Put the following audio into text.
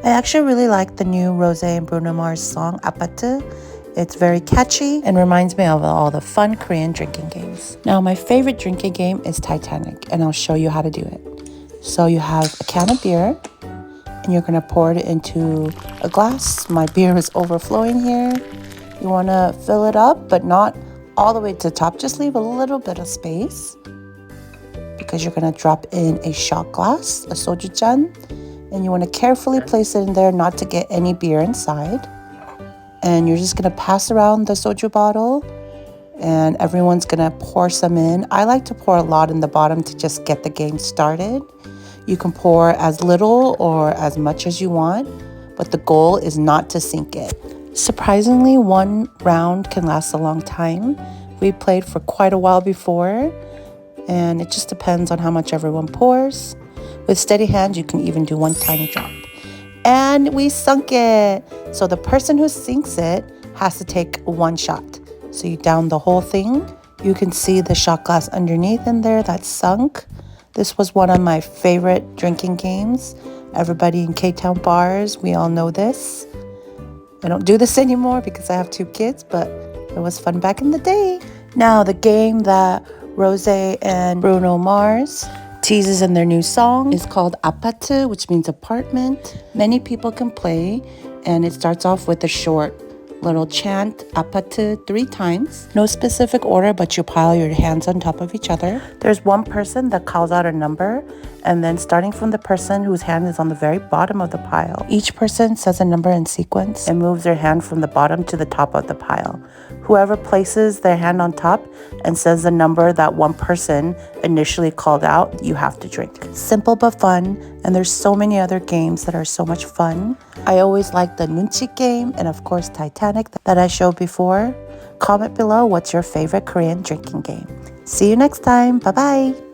I actually really like the new Rose and Brunomars song, 아파트. It's very catchy and reminds me of all the fun Korean drinking games. Now, my favorite drinking game is Titanic, and I'll show you how to do it. So you have a can of beer, and you're gonna pour it into a glass. My beer is overflowing here. You wanna fill it up, but not all the way to the top. Just leave a little bit of space because you're gonna drop in a shot glass, a sojujan, and you wanna carefully place it in there not to get any beer inside. And you're just gonna pass around the soju bottle and everyone's gonna pour some in. I like to pour a lot in the bottom to just get the game started. You can pour as little or as much as you want, but the goal is not to sink it. Surprisingly, one round can last a long time. We played for quite a while before, and it just depends on how much everyone pours. With steady hands, you can even do one tiny drop. And we sunk it. So the person who sinks it has to take one shot. So you down the whole thing. You can see the shot glass underneath in there that's sunk. This was one of my favorite drinking games. Everybody in K-Town bars, we all know this. I don't do this anymore because I have 2 kids, but it was fun back in the day. Now, the game that Rose and Brunomars teases in their new song is called 아파트, which means apartment. Many people can play, and it starts off with a short little chant, 아파트, 3 times. No specific order, but you pile your hands on top of each other. There's one person that calls out a number, and then starting from the person whose hand is on the very bottom of the pile, each person says a number in sequence and moves their hand from the bottom to the top of the pile. Whoever places their hand on top and says the number that one person initially called out, you have to drink. Simple but fun, and there's so many other games that are so much fun. I always like the 눈치 game and of course Titanic that I showed before. Comment below what's your favorite Korean drinking game. See you next time. Bye-bye.